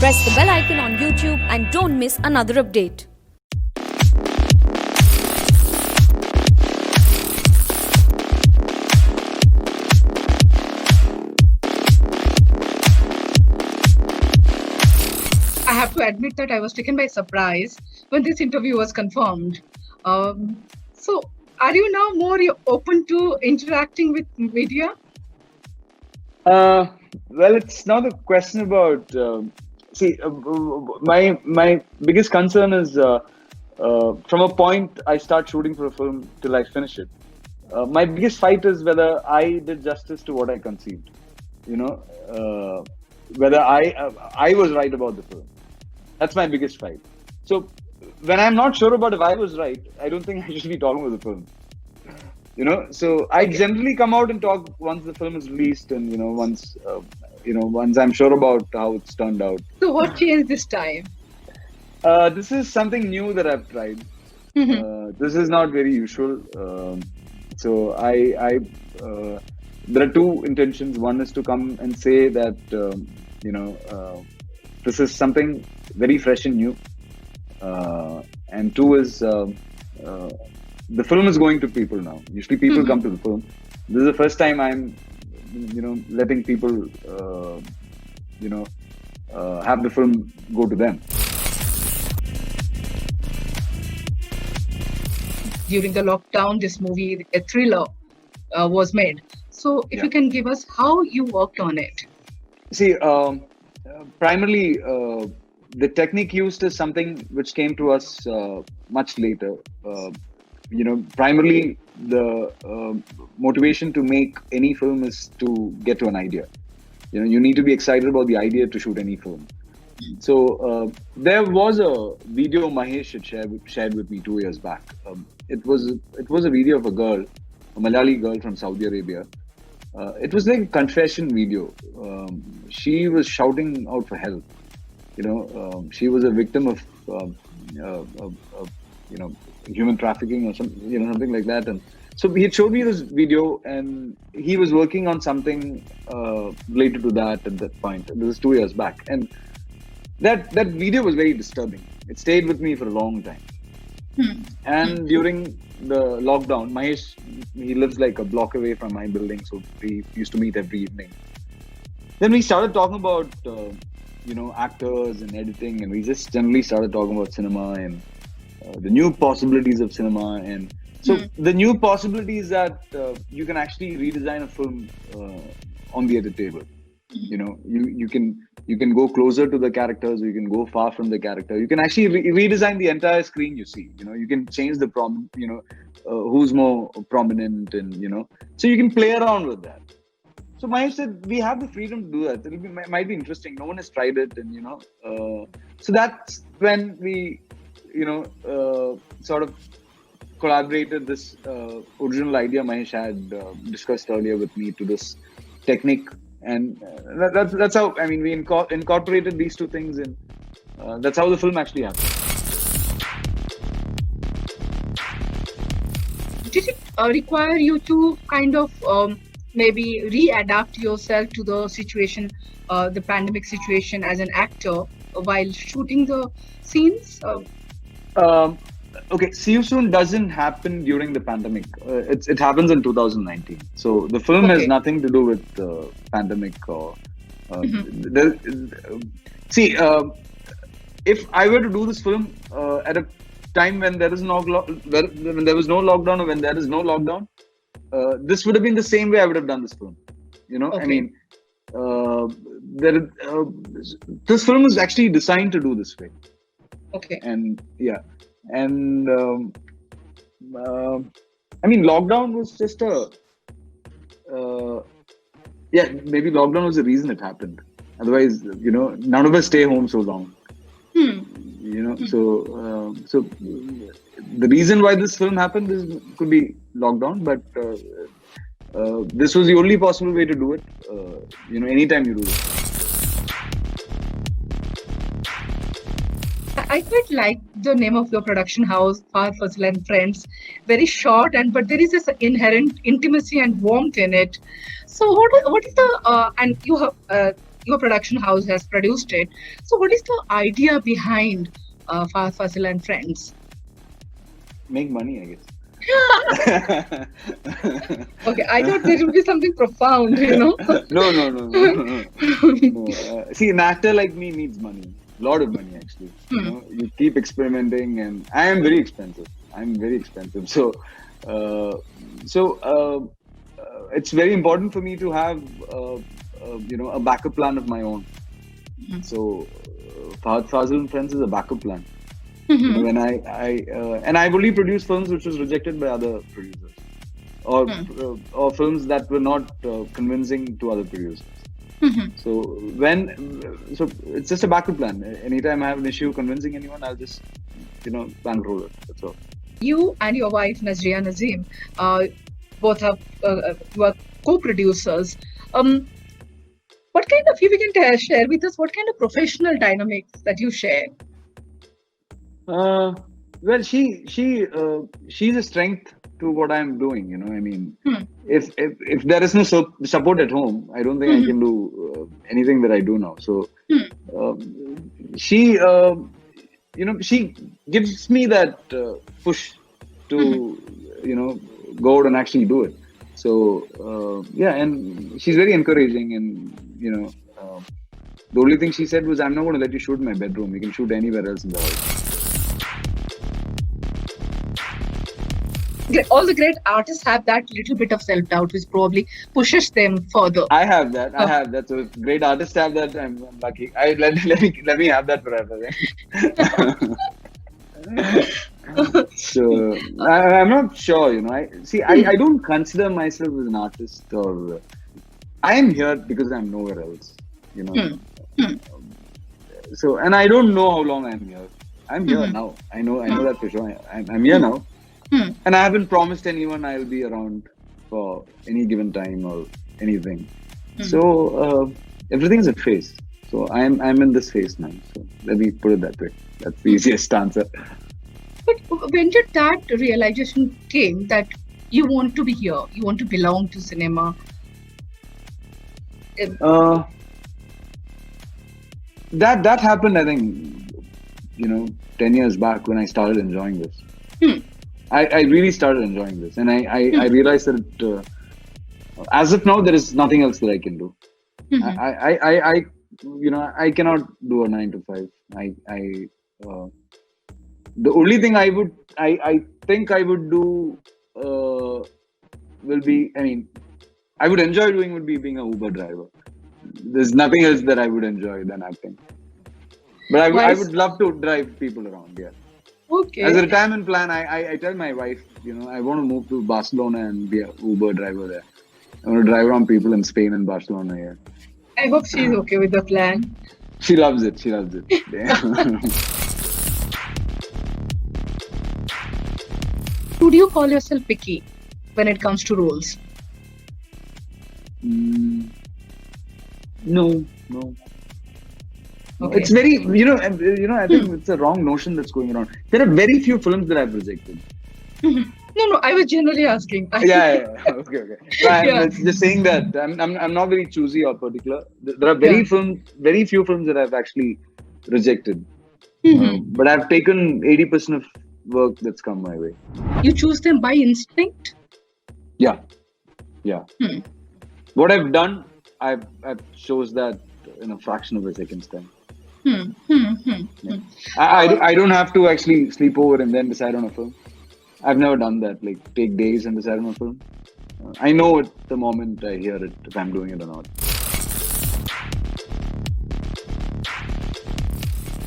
Press the bell icon on YouTube and don't miss another update. I have to admit that I was taken by surprise when this interview was confirmed. So, are you now more open to interacting with media? Well, it's not a question about. My biggest concern is from a point I start shooting for a film till I finish it. My biggest fight is whether I did justice to what I conceived. Whether I was right about the film. That's my biggest fight. So when I'm not sure about if I was right, I don't think I should be talking about the film. So I generally come out and talk once the film is released, and once I'm sure about how it's turned out. So what changed this time? This is something new that I've tried. This is not very usual. So I there are two intentions. One is to come and say that this is something very fresh and new, and two is the film is going to people now. Usually people come to the film. This is the first time I'm letting people have the film go to them. During the lockdown, this movie, a thriller, was made. So if you can give us how you worked on it. See, primarily, the technique used is something which came to us much later. Primarily the motivation to make any film is to get to an idea. You need to be excited about the idea to shoot any film. So there was a video Mahesh had shared with me 2 years back. It was a video of a girl, a Malayali girl from Saudi Arabia. It was like a confession video. She was shouting out for help. She was a victim of human trafficking or something like that. And so he had showed me this video, and he was working on something related to that at that point. This was 2 years back, and that video was very disturbing. It stayed with me for a long time. And during the lockdown, Mahesh, he lives like a block away from my building, so we used to meet every evening. Then we started talking about actors and editing, and we just generally started talking about cinema and the new possibilities of cinema. And so the new possibility is that you can actually redesign a film on the edit table. You can go closer to the characters, or you can go far from the character. You can actually redesign the entire screen. You can change the who's more prominent, and so you can play around with that. So Mahesh said we have the freedom to do that. It might be interesting. No one has tried it, and so that's when we sort of collaborated this original idea Mahesh had discussed earlier with me to this technique, and that's how we incorporated these two things, and that's how the film actually happened. Did it require you to kind of maybe readapt yourself to the situation, the pandemic situation, as an actor while shooting the scenes? Okay, See You Soon doesn't happen during the pandemic. It happens in 2019. So the film has nothing to do with the pandemic. Or if I were to do this film at a time when there is when there was no lockdown, or when there is no lockdown, this would have been the same way I would have done this film. This film was actually designed to do this way. Okay. And lockdown was just maybe lockdown was the reason it happened. Otherwise, none of us stay home so long. So the reason why this film happened could be lockdown, but this was the only possible way to do it. Anytime you do it. I quite like the name of your production house, Fahadh Faasil and Friends. Very short, but there is this inherent intimacy and warmth in it. So what is the and you have your production house has produced it. So, what is the idea behind Fahadh Faasil and Friends? Make money, I guess. Okay, I thought there would be something profound, you know. No. See, an actor like me needs money. A lot of money, actually. You keep experimenting, and I am very expensive. I'm very expensive. It's very important for me to have, a backup plan of my own. So, Fahadh Faasil and Friends is a backup plan. When and I've only produced films which was rejected by other producers, or films that were not convincing to other producers. So it's just a backup plan. Anytime I have an issue convincing anyone, I'll just bankroll it. That's all. You and your wife Nazria Nazim, both have were co-producers. What kind of, if you can share with us, what kind of professional dynamics that you share? Well, she's a strength to what I'm doing. I mean, if there is no support at home, I don't think I can do anything that I do now. So she she gives me that push to go out and actually do it. So and she's very encouraging, and the only thing she said was, "I'm not going to let you shoot in my bedroom. You can shoot anywhere else in the house." All the great artists have that little bit of self-doubt, which probably pushes them further. I have that. So if great artists have that, I'm lucky. Let me have that forever. So I'm not sure. I don't consider myself as an artist, or I am here because I'm nowhere else. So, and I don't know how long I'm here. I'm here now. I know that for sure. I'm here now. And I haven't promised anyone I'll be around for any given time or anything. So everything's a phase. So I'm in this phase now. So let me put it that way. That's the easiest answer. But when did that realization came that you want to be here, you want to belong to cinema? That happened, I think, 10 years back when I started enjoying this. I really started enjoying this, and I realized that as of now there is nothing else that I can do. I cannot do a 9 to 5. The only thing I think I would do will be, I would enjoy doing would be being an Uber driver. There's nothing else that I would enjoy than acting. But I would love to drive people around. Yeah. Okay. As a retirement plan, I tell my wife, I want to move to Barcelona and be an Uber driver there. I want to drive around people in Spain and Barcelona here. I hope she's okay with the plan. She loves it. Yeah. Would you call yourself picky when it comes to roles? No. Okay. It's very, I think it's a wrong notion that's going around. There are very few films that I've rejected. No, I was generally asking. Yeah. Okay. I'm just saying that I'm not very choosy or particular. There are very few films that I've actually rejected. But I've taken 80% of work that's come my way. You choose them by instinct? Yeah. What I've done, I've chose that in a fraction of a second's time. I don't have to actually sleep over and then decide on a film. I've never done that, like take days and decide on a film. I know at the moment I hear it if I'm doing it or not.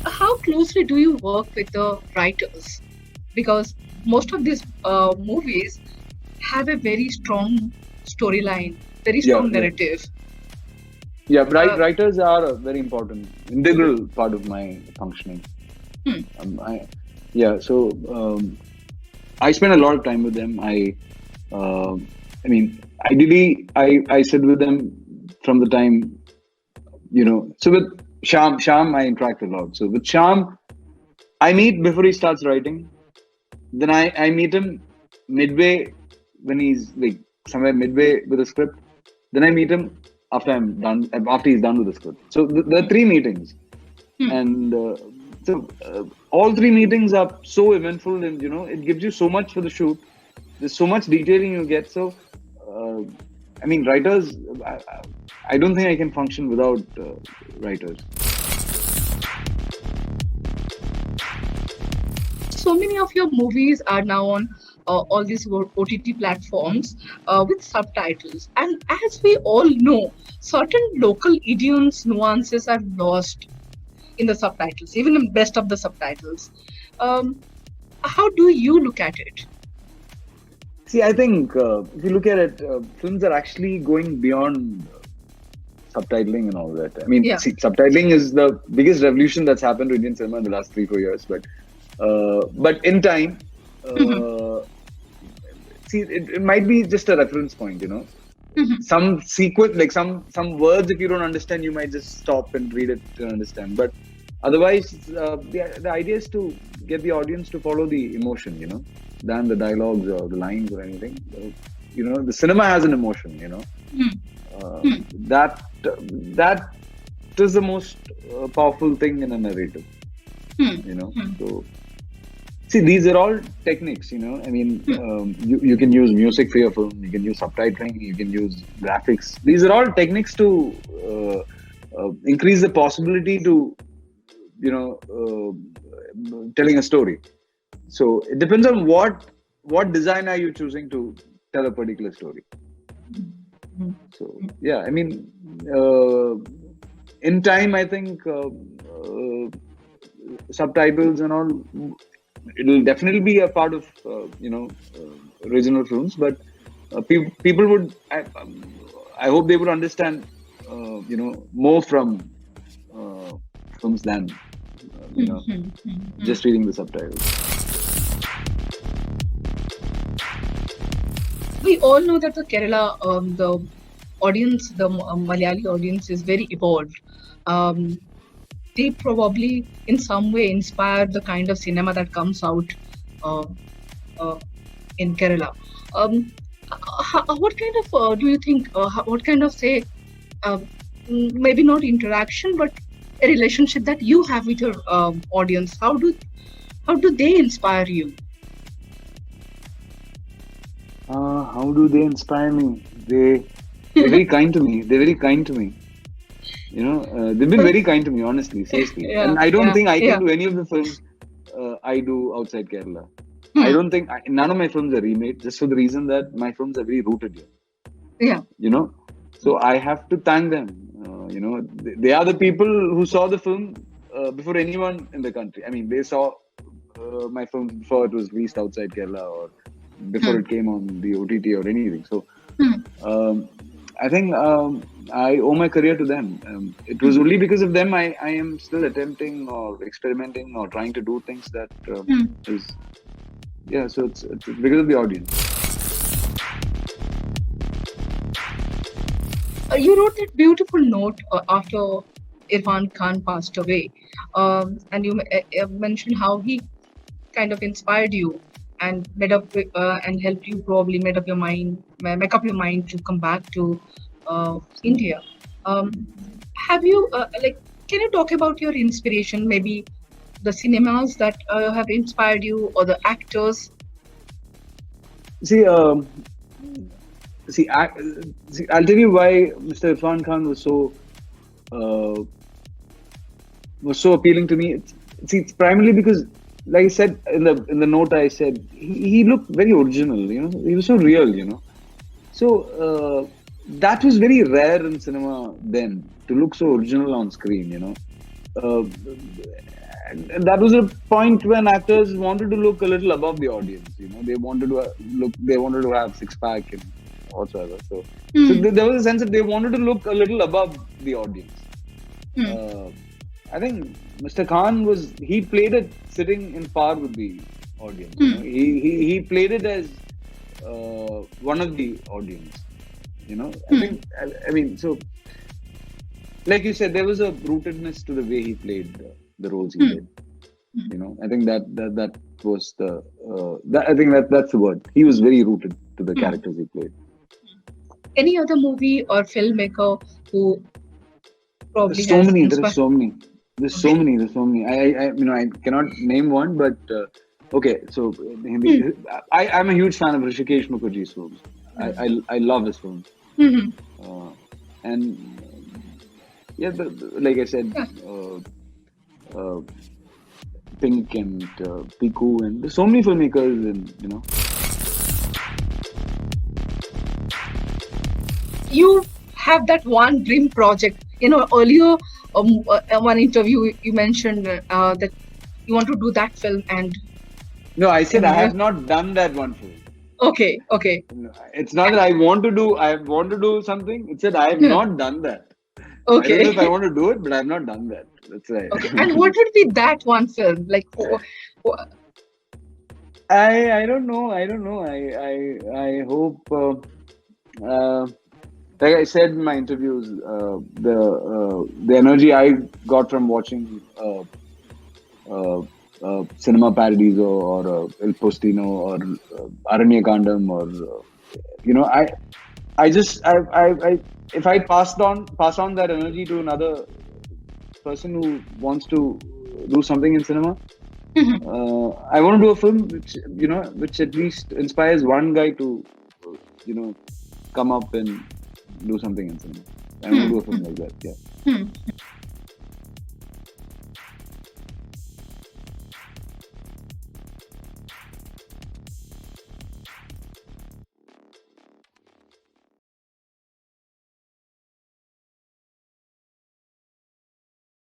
How closely do you work with the writers? Because most of these movies have a very strong storyline, very strong narrative. Yeah, writers are a very important, integral part of my functioning. I spend a lot of time with them. Ideally, I sit with them from the time, so with Sham, I interact a lot. So with Sham, I meet before he starts writing. Then I meet him midway when he's like somewhere midway with the script. Then I meet him after I'm done, after he's done with the script. So there are three meetings, and all three meetings are so eventful, and it gives you so much for the shoot. There's so much detailing you get. So, I mean, writers. I don't think I can function without writers. So many of your movies are now on all these OTT platforms with subtitles. And as we all know, certain local idioms, nuances are lost in the subtitles, even in best of the subtitles. How do you look at it? See, I think if you look at it, films are actually going beyond subtitling and all that. I mean, see, subtitling is the biggest revolution that's happened to Indian cinema in the last 3-4 years. But in time, see, it might be just a reference point, Some sequence, like some words, if you don't understand, you might just stop and read it to understand. But otherwise, the idea is to get the audience to follow the emotion, than the dialogues or the lines or anything. The cinema has an emotion, That is the most powerful thing in a narrative, So, see, these are all techniques, I mean, you can use music for your film, you can use subtitling, you can use graphics. These are all techniques to increase the possibility to, telling a story. So it depends on what design are you choosing to tell a particular story. So yeah, I mean, in time, I think subtitles and all, it'll definitely be a part of original films. But people would, I hope they would understand, more from films than just reading the subtitles. We all know that the Kerala, the audience, the Malayali audience is very evolved. They probably in some way inspired the kind of cinema that comes out in Kerala. What kind of do you think? What kind of maybe not interaction, but a relationship that you have with your audience? How do they inspire you? How do they inspire me? They're very kind to me. They're very kind to me. They've been very kind to me, honestly, seriously. And I don't think I can do any of the films I do outside Kerala. I don't think none of my films are remade, just for the reason that my films are very rooted here. Yeah. So I have to thank them. They are the people who saw the film before anyone in the country. I mean, they saw my film before it was released outside Kerala or before it came on the OTT or anything. So I think I owe my career to them. It was only because of them I am still attempting or experimenting or trying to do things that is. Yeah, so it's because of the audience. You wrote that beautiful note after Irfan Khan passed away, and you mentioned how he kind of inspired you and made up and helped you probably make up your mind to come back to India. Have you can you talk about your inspiration, maybe the cinemas that have inspired you or the actors? I'll tell you why Mr. Irfan Khan was so appealing to me. It's primarily because, like I said in the note, I said he looked very original. He was so real. So that was very rare in cinema then, to look so original on screen. And that was a point when actors wanted to look a little above the audience. They wanted to have six-pack and whatsoever. So there was a sense that they wanted to look a little above the audience. I think Mr. Khan he played it sitting in par with the audience. He played it as one of the audience. I mean, so like you said, there was a rootedness to the way he played the roles he played. I think that was I think that's the word. He was very rooted to the characters he played. Any other movie or filmmaker who probably There's so has many. inspired? There's so Okay. many. There's so many. I cannot name one, but okay. So Hindi. I'm a huge fan of Rishikesh Mukherjee's films. I love his films. Hmm. Uh, and yeah, like I said, Yeah. uh, Pink and Piku, and there's so many filmmakers, and You have that one dream project. Earlier, one interview you mentioned that you want to do that film, and no, I said I yeah. have not done that one film. Okay, okay. It's not that I want to do. I want to do something. It said I have Yeah. not done that. I don't know if I Okay. want to do it, but I have not done that. That's right. Okay. And what would be that one film? Like, I don't know. I don't know. I hope. Like I said in my interviews, the energy I got from watching cinema parodies or El Postino or Aranyakandam or I just I if I pass on that energy to another person who wants to do something in cinema, I want to do a film which at least inspires one guy to come up and do something in cinema. I want to do a film like that. Yeah.